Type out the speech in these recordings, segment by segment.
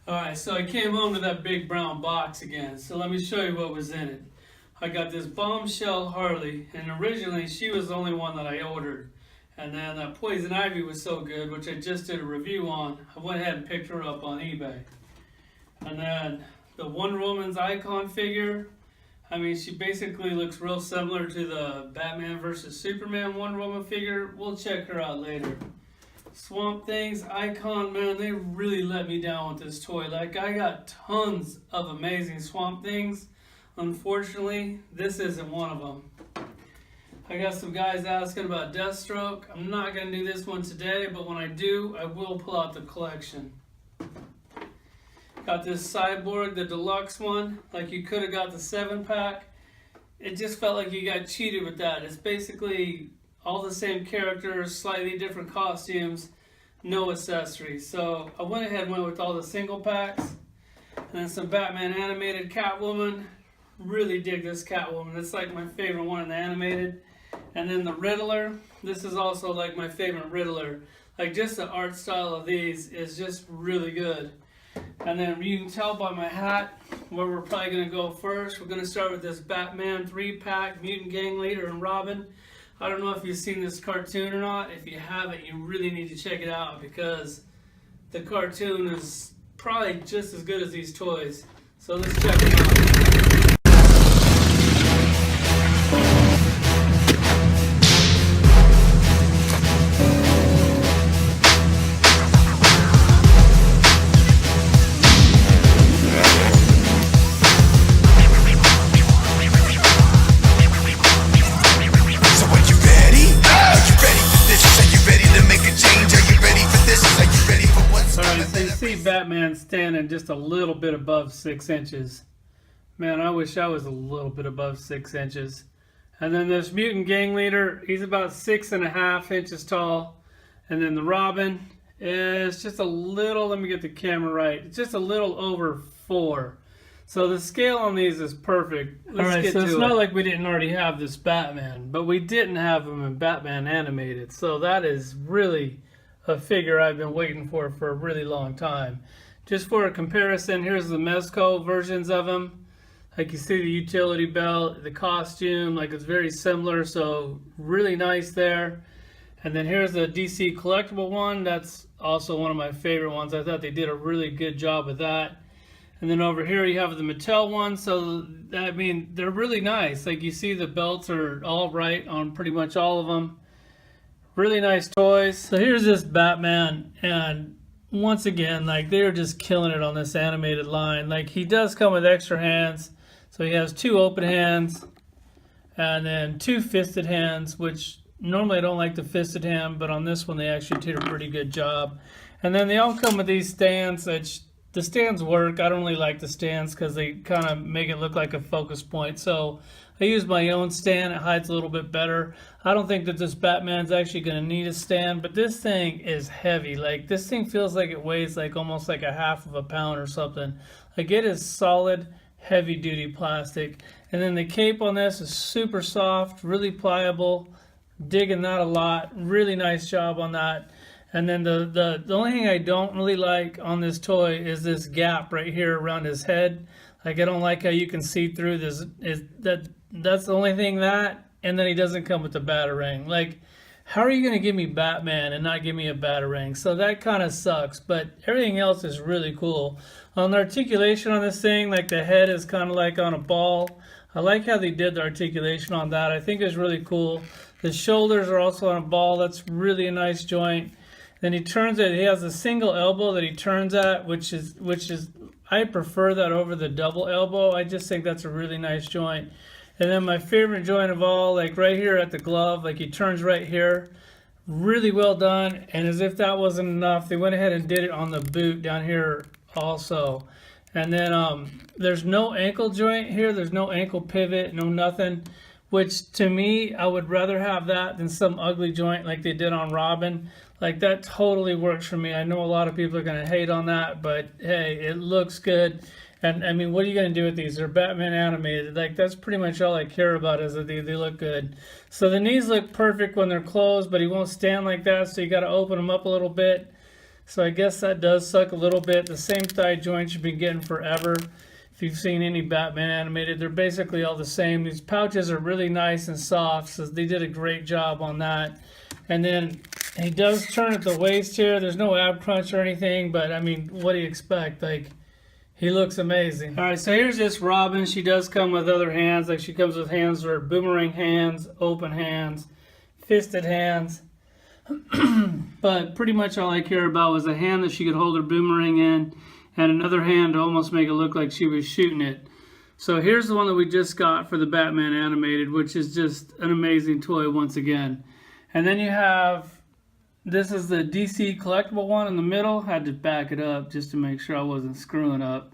Alright, so I came home to that big brown box again, so let me show you what was in it. I got this Bombshell Harley, and originally she was the only one that I ordered. And then that Poison Ivy was so good, which I just did a review on, I went ahead and picked her up on eBay. And then the Wonder Woman's icon figure, I mean, she basically looks real similar to the Batman vs. Superman Wonder Woman figure. We'll check her out later. Swamp Thing's icon, man, they really let me down with this toy. Like, I got tons of amazing Swamp Things. Unfortunately, this isn't one of them. I got some guys asking about Deathstroke. I'm not going to do this one today, but when I do, I will pull out the collection. Got this Cyborg, the deluxe one. Like, you could have got the 7-pack. It just felt like you got cheated with that. It's basically all the same characters, slightly different costumes, no accessories. So I went ahead and went with all the single packs. And then some Batman animated Catwoman. Really dig this Catwoman. It's like my favorite one in the animated. And then the Riddler. This is also like my favorite Riddler. Like, just the art style of these is just really good. And then you can tell by my hat where we're probably going to go first. We're going to start with this Batman 3-pack, Mutant Gang Leader and Robin. I don't know if you've seen this cartoon or not. If you haven't, you really need to check it out because the cartoon is probably just as good as these toys. So let's check it out. Batman standing just a little bit above 6 inches. Man, I wish I was a little bit above 6 inches. And then this Mutant Gang Leader, he's about 6.5 inches tall. And then the Robin is just a little, let me get the camera right, it's just a little over 4. So the scale on these is perfect. Alright, so it's not like we didn't already have this Batman, but we didn't have him in Batman Animated. So that is really a figure I've been waiting for a really long time. Just for a comparison, here's the Mezco versions of him. Like, you see the utility belt, the costume, like, it's very similar, so really nice there. And then here's the DC collectible one. That's also one of my favorite ones. I thought they did a really good job with that. And then over here you have the Mattel one. So, I mean, they're really nice. Like, you see the belts are all right on pretty much all of them. Really nice toys. So here's this Batman, and once again, like, they're just killing it on this animated line. Like, he does come with extra hands, so he has 2 open hands and then 2 fisted hands, which normally I don't like the fisted hand, but on this one they actually did a pretty good job. And then they all come with these stands, which the stands work. I don't really like the stands because they kind of make it look like a focus point. So I use my own stand. It hides a little bit better. I don't think that this Batman's actually going to need a stand, but this thing is heavy. Like, this thing feels like it weighs like almost like a half of a pound or something. Like, it is solid, heavy-duty plastic. And then the cape on this is super soft, really pliable. Digging that a lot. Really nice job on that. And then the only thing I don't really like on this toy is this gap right here around his head. Like, I don't like how you can see through this. That's the only thing that, and then he doesn't come with the Batarang. Like, how are you going to give me Batman and not give me a Batarang? So that kind of sucks, but everything else is really cool. On the articulation on this thing, like, the head is kind of like on a ball. I like how they did the articulation on that. I think it's really cool. The shoulders are also on a ball. That's really a nice joint. Then he turns it. He has a single elbow that he turns at, which is I prefer that over the double elbow. I just think that's a really nice joint. And then my favorite joint of all, like right here at the glove, like he turns right here. Really well done. And as if that wasn't enough, they went ahead and did it on the boot down here also. And then there's no ankle joint here. There's no ankle pivot, no nothing. Which, to me, I would rather have that than some ugly joint like they did on Robin. Like, that totally works for me. I know a lot of people are going to hate on that, but hey, it looks good. And I mean, what are you going to do with these? They're Batman animated. Like, that's pretty much all I care about, is that they look good. So the knees look perfect when they're closed, but he won't stand like that, so you got to open them up a little bit. So I guess that does suck a little bit. The same thigh joints you've been getting forever. If you've seen any Batman animated, they're basically all the same. These pouches are really nice and soft, so they did a great job on that. And then he does turn at the waist here. There's no ab crunch or anything, but I mean, what do you expect? Like, he looks amazing. All right, so here's this Robin. She does come with other hands. Like, she comes with hands that are boomerang hands, open hands, fisted hands. But pretty much all I care about was a hand that she could hold her boomerang in, and another hand to almost make it look like she was shooting it. So here's the one that we just got for the Batman animated, which is just an amazing toy once again. And then you have, this is the DC collectible one in the middle. Had to back it up just to make sure I wasn't screwing up,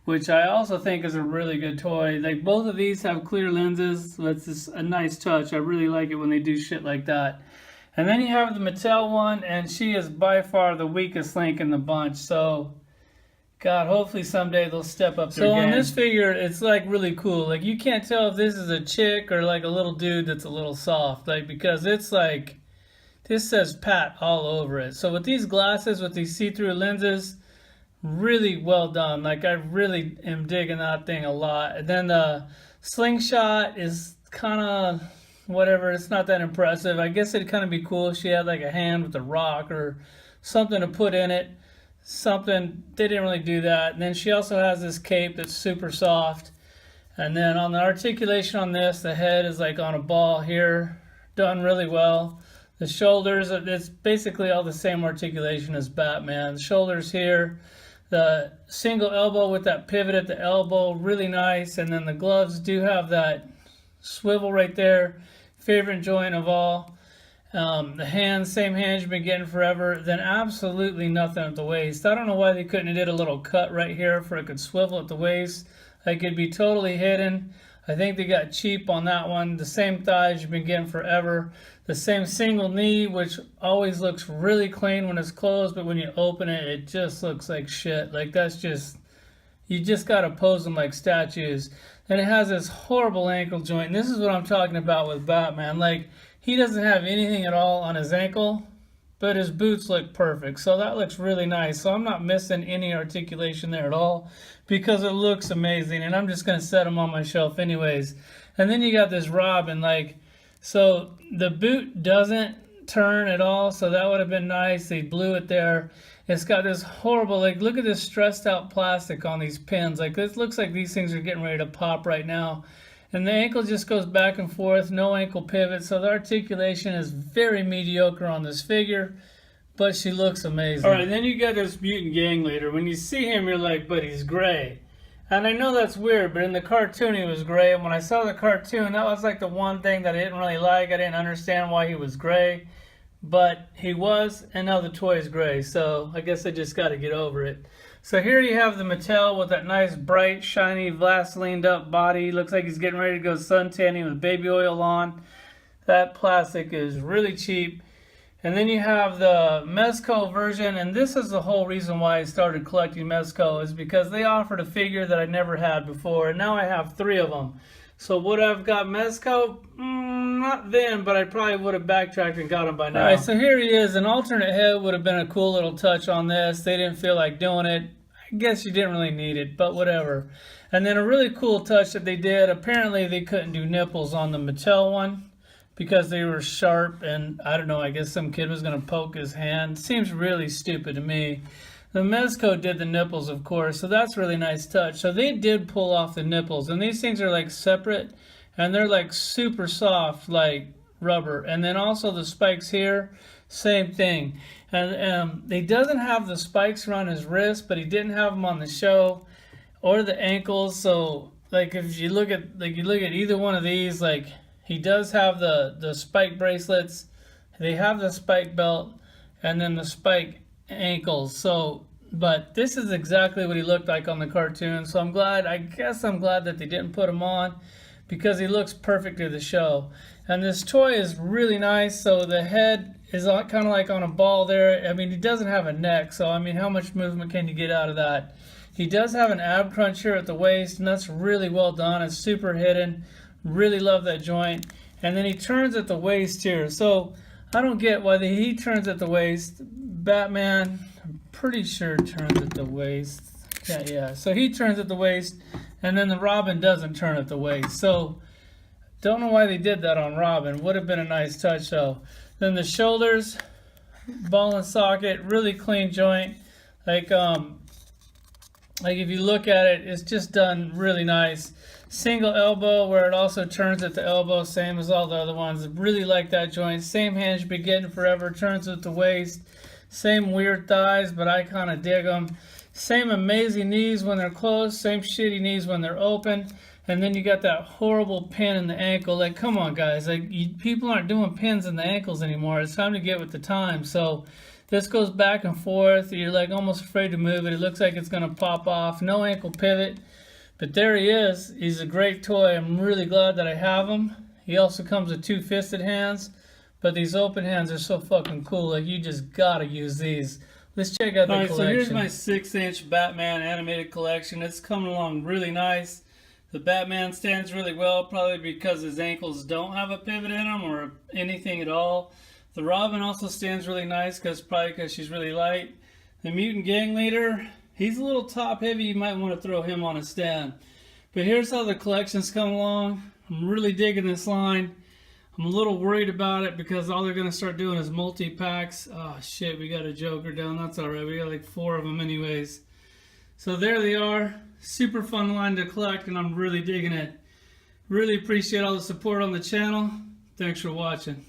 which I also think is a really good toy. Like, both of these have clear lenses, so that's just a nice touch. I really like it when they do shit like that. And then you have the Mattel one, and she is by far the weakest link in the bunch. So, God, hopefully someday they'll step up their game. So on this figure, it's like really cool. Like, you can't tell if this is a chick or like a little dude that's a little soft. Like, because it's like, this says Pat all over it. So with these glasses, with these see-through lenses, really well done. Like, I really am digging that thing a lot. And then the slingshot is kind of whatever. It's not that impressive. I guess it'd kind of be cool if she had like a hand with a rock or something to put in it. Something, they didn't really do that. And then she also has this cape that's super soft. And then on the articulation on this, the head is like on a ball here, done really well. The shoulders, it's basically all the same articulation as Batman. The shoulders here, the single elbow with that pivot at the elbow, really nice. And then the gloves do have that swivel right there, favorite joint of all. The hands, same hands you've been getting forever. Then absolutely nothing at the waist. I don't know why they couldn't have did a little cut right here for it could swivel at the waist. Like, it'd be totally hidden. I think they got cheap on that one. The same thighs you've been getting forever. The same single knee, which always looks really clean when it's closed, but when you open it, it just looks like shit. Like, that's just, you just gotta pose them like statues. And it has this horrible ankle joint. And this is what I'm talking about with Batman. Like, he doesn't have anything at all on his ankle, but his boots look perfect. So that looks really nice. So I'm not missing any articulation there at all because it looks amazing. And I'm just going to set him on my shelf anyways. And then you got this Robin. Like, so the boot doesn't turn at all. So that would have been nice. They blew it there. It's got this horrible, like, look at this stressed out plastic on these pins. Like, this looks like these things are getting ready to pop right now. And the ankle just goes back and forth, no ankle pivot. So the articulation is very mediocre on this figure, but she looks amazing. All right, then you got this mutant gang leader. When you see him, you're like, but he's gray. And I know that's weird, but in the cartoon he was gray. And when I saw the cartoon, that was like the one thing that I didn't really like. I didn't understand why he was gray, but he was, and now the toy is gray. So I guess I just got to get over it. So here you have the Mattel with that nice, bright, shiny, Vaselined up body. Looks like he's getting ready to go suntanning with baby oil on. That plastic is really cheap. And then you have the Mezco version, and this is the whole reason why I started collecting Mezco, is because they offered a figure that I never had before, and now I have 3 of them. So would I have got Mezco? Not then, but I probably would have backtracked and got him by now. All right, so here he is. An alternate head would have been a cool little touch on this. They didn't feel like doing it. I guess you didn't really need it, but whatever. And then a really cool touch that they did, apparently they couldn't do nipples on the Mattel one because they were sharp, and I don't know, I guess some kid was going to poke his hand. Seems really stupid to me. The Mezco did the nipples, of course, so that's a really nice touch. So they did pull off the nipples, and these things are like separate, and they're like super soft, like rubber. And then also the spikes here, same thing. And he doesn't have the spikes around his wrist, but he didn't have them on the show or the ankles. So like if you look at either one of these, like he does have the spike bracelets, they have the spike belt, and then the spike ankles. So, but this is exactly what he looked like on the cartoon. So I guess I'm glad that they didn't put him on, because he looks perfect to the show. And this toy is really nice. So the head is kind of like on a ball there. I mean, he doesn't have a neck, so I mean, how much movement can you get out of that? He does have an ab crunch here at the waist, and that's really well done. It's super hidden. Really love that joint. And then he turns at the waist here. So I don't get why he turns at the waist. Batman, pretty sure turns at the waist. Yeah. So he turns at the waist, and then the Robin doesn't turn at the waist. So don't know why they did that on Robin. Would have been a nice touch though. Then the shoulders, ball and socket, really clean joint. Like if you look at it, it's just done really nice. Single elbow where it also turns at the elbow, same as all the other ones. Really like that joint. Same hinge, been getting forever, turns at the waist. Same weird thighs, but I kind of dig them. Same amazing knees when they're closed, same shitty knees when they're open. And then you got that horrible pin in the ankle. Like, come on, guys. Like, people aren't doing pins in the ankles anymore. It's time to get with the time. So this goes back and forth. You're like almost afraid to move it. It looks like it's going to pop off. No ankle pivot. But there he is. He's a great toy. I'm really glad that I have him. He also comes with 2 fisted hands. But these open hands are so fucking cool. Like, you just gotta use these. Let's check out the collection. So here's my 6-inch Batman animated collection. It's coming along really nice. The Batman stands really well, probably because his ankles don't have a pivot in them or anything at all. The Robin also stands really nice, probably because she's really light. The Mutant Gang Leader, he's a little top heavy. You might want to throw him on a stand. But here's how the collection's come along. I'm really digging this line. I'm a little worried about it because all they're going to start doing is multi-packs. Oh shit, we got a Joker down. That's alright. We got like 4 of them anyways. So there they are. Super fun line to collect and I'm really digging it. Really appreciate all the support on the channel. Thanks for watching.